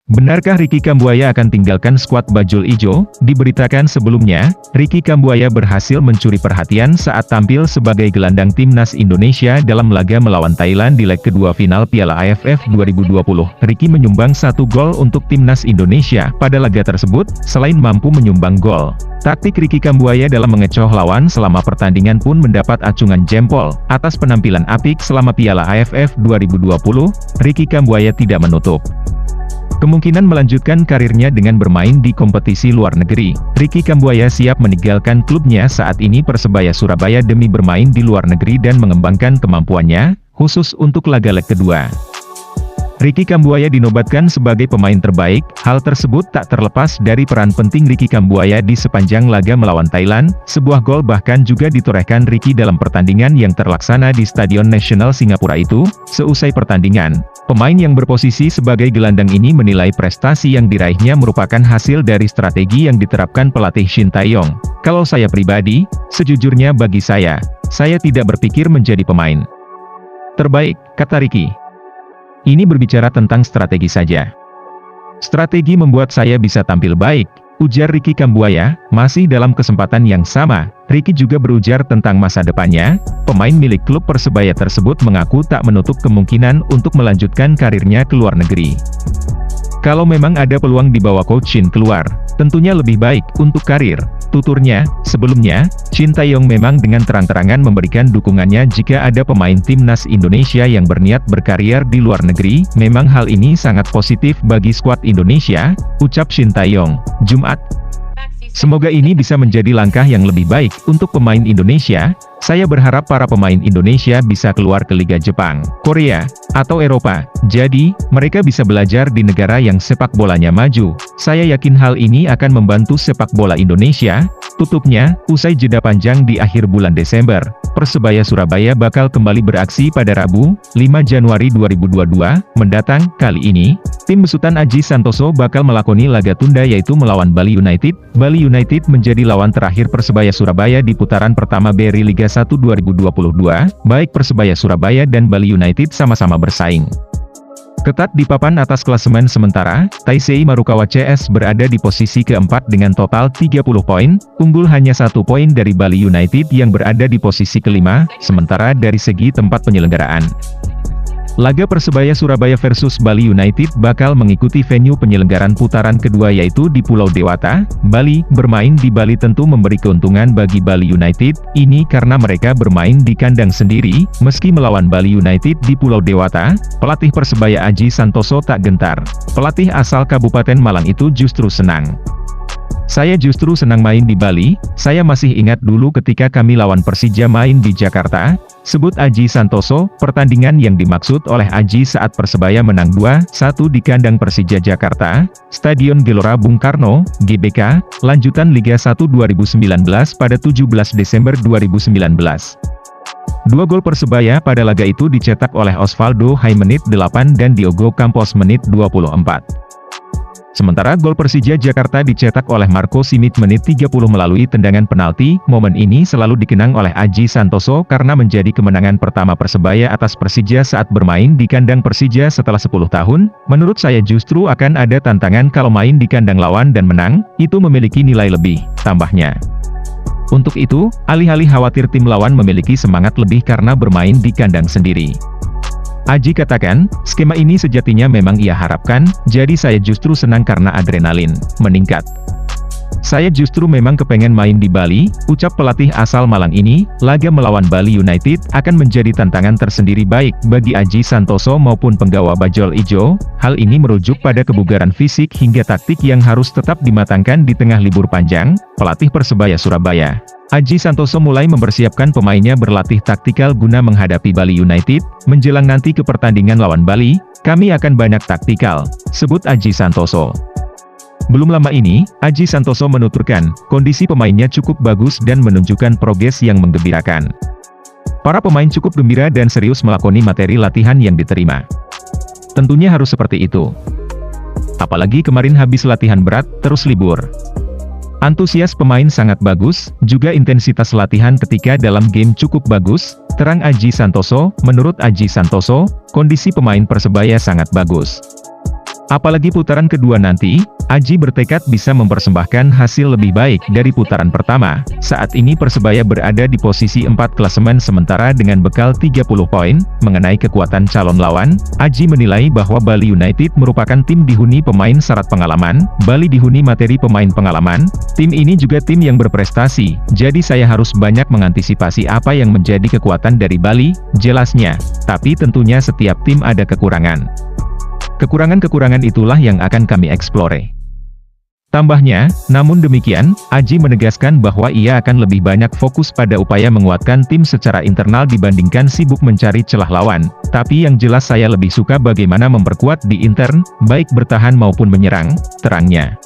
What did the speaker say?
Benarkah Ricky Kambuaya akan tinggalkan skuad Bajul Ijo? Diberitakan sebelumnya, Ricky Kambuaya berhasil mencuri perhatian saat tampil sebagai gelandang timnas Indonesia dalam laga melawan Thailand di leg kedua final Piala AFF 2020. Ricky menyumbang 1 gol untuk timnas Indonesia pada laga tersebut, selain mampu menyumbang gol. Taktik Ricky Kambuaya dalam mengecoh lawan selama pertandingan pun mendapat acungan jempol. Atas penampilan apik selama Piala AFF 2020, Ricky Kambuaya tidak menutup kemungkinan melanjutkan karirnya dengan bermain di kompetisi luar negeri. Ricky Kambuaya siap meninggalkan klubnya saat ini Persebaya Surabaya demi bermain di luar negeri dan mengembangkan kemampuannya, khusus untuk laga leg kedua. Ricky Kambuaya dinobatkan sebagai pemain terbaik. Hal tersebut tak terlepas dari peran penting Ricky Kambuaya di sepanjang laga melawan Thailand. Sebuah gol bahkan juga ditorehkan Ricky dalam pertandingan yang terlaksana di Stadion Nasional Singapura itu. Seusai pertandingan, pemain yang berposisi sebagai gelandang ini menilai prestasi yang diraihnya merupakan hasil dari strategi yang diterapkan pelatih Shin Tae-yong. Kalau saya pribadi, sejujurnya bagi saya tidak berpikir menjadi pemain terbaik, kata Ricky. Ini berbicara tentang strategi saja. Strategi membuat saya bisa tampil baik, ujar Ricky Kambuaya. Masih dalam kesempatan yang sama, Ricky juga berujar tentang masa depannya. Pemain milik klub Persebaya tersebut mengaku tak menutup kemungkinan untuk melanjutkan karirnya ke luar negeri. Kalau memang ada peluang dibawa Coach Shin keluar, tentunya lebih baik untuk karir, tuturnya. Sebelumnya, Shin Tae-yong memang dengan terang-terangan memberikan dukungannya jika ada pemain timnas Indonesia yang berniat berkarier di luar negeri. Memang hal ini sangat positif bagi skuad Indonesia, ucap Shin Tae-yong, Jumat. Semoga ini bisa menjadi langkah yang lebih baik untuk pemain Indonesia. Saya berharap para pemain Indonesia bisa keluar ke Liga Jepang, Korea, atau Eropa. Jadi, mereka bisa belajar di negara yang sepak bolanya maju. Saya yakin hal ini akan membantu sepak bola Indonesia. Tutupnya, usai jeda panjang di akhir bulan Desember, Persebaya Surabaya bakal kembali beraksi pada Rabu, 5 Januari 2022, mendatang. Kali ini, tim besutan Aji Santoso bakal melakoni laga tunda yaitu melawan Bali United. Bali United menjadi lawan terakhir Persebaya Surabaya di putaran pertama BRI Liga 1 2022, baik Persebaya Surabaya dan Bali United sama-sama bersaing ketat di papan atas klasemen sementara. Taisei Marukawa CS berada di posisi keempat dengan total 30 poin, unggul hanya 1 poin dari Bali United yang berada di posisi kelima. Sementara dari segi tempat penyelenggaraan, laga Persebaya Surabaya versus Bali United bakal mengikuti venue penyelenggaran putaran kedua yaitu di Pulau Dewata, Bali. Bermain di Bali tentu memberi keuntungan bagi Bali United, ini karena mereka bermain di kandang sendiri. Meski melawan Bali United di Pulau Dewata, pelatih Persebaya Aji Santoso tak gentar. Pelatih asal Kabupaten Malang itu justru senang. Saya justru senang main di Bali. Saya masih ingat dulu ketika kami lawan Persija main di Jakarta, sebut Aji Santoso. Pertandingan yang dimaksud oleh Aji saat Persebaya menang 2-1 di kandang Persija Jakarta, Stadion Gelora Bung Karno, GBK, lanjutan Liga 1 2019 pada 17 Desember 2019. 2 gol Persebaya pada laga itu dicetak oleh Osvaldo Hai menit 8 dan Diogo Campos menit 24. Sementara gol Persija Jakarta dicetak oleh Marco Simic menit 30 melalui tendangan penalti. Momen ini selalu dikenang oleh Aji Santoso karena menjadi kemenangan pertama Persebaya atas Persija saat bermain di kandang Persija setelah 10 tahun. Menurut saya justru akan ada tantangan kalau main di kandang lawan dan menang, itu memiliki nilai lebih, tambahnya. Untuk itu, alih-alih khawatir tim lawan memiliki semangat lebih karena bermain di kandang sendiri. Aji katakan, skema ini sejatinya memang ia harapkan, jadi saya justru senang karena adrenalin meningkat. Saya justru memang kepengen main di Bali, ucap pelatih asal Malang ini. Laga melawan Bali United akan menjadi tantangan tersendiri baik bagi Aji Santoso maupun penggawa Bajul Ijo. Hal ini merujuk pada kebugaran fisik hingga taktik yang harus tetap dimatangkan di tengah libur panjang. Pelatih Persebaya Surabaya Aji Santoso mulai mempersiapkan pemainnya berlatih taktikal guna menghadapi Bali United. Menjelang nanti ke pertandingan lawan Bali, kami akan banyak taktikal, sebut Aji Santoso. Belum lama ini, Aji Santoso menuturkan, kondisi pemainnya cukup bagus dan menunjukkan progres yang menggembirakan. Para pemain cukup gembira dan serius melakoni materi latihan yang diterima. Tentunya harus seperti itu. Apalagi kemarin habis latihan berat, terus libur. Antusias pemain sangat bagus, juga intensitas latihan ketika dalam game cukup bagus, terang Aji Santoso. Menurut Aji Santoso, kondisi pemain Persebaya sangat bagus. Apalagi putaran kedua nanti, Aji bertekad bisa mempersembahkan hasil lebih baik dari putaran pertama. Saat ini Persebaya berada di posisi 4 klasemen sementara dengan bekal 30 poin. Mengenai kekuatan calon lawan, Aji menilai bahwa Bali United merupakan tim dihuni pemain syarat pengalaman, Bali dihuni materi pemain pengalaman, tim ini juga tim yang berprestasi, jadi saya harus banyak mengantisipasi apa yang menjadi kekuatan dari Bali, jelasnya. Tapi tentunya setiap tim ada kekurangan. Kekurangan-kekurangan itulah yang akan kami eksplore. Tambahnya, namun demikian, Aji menegaskan bahwa ia akan lebih banyak fokus pada upaya menguatkan tim secara internal dibandingkan sibuk mencari celah lawan. Tapi yang jelas saya lebih suka bagaimana memperkuat di intern, baik bertahan maupun menyerang, terangnya.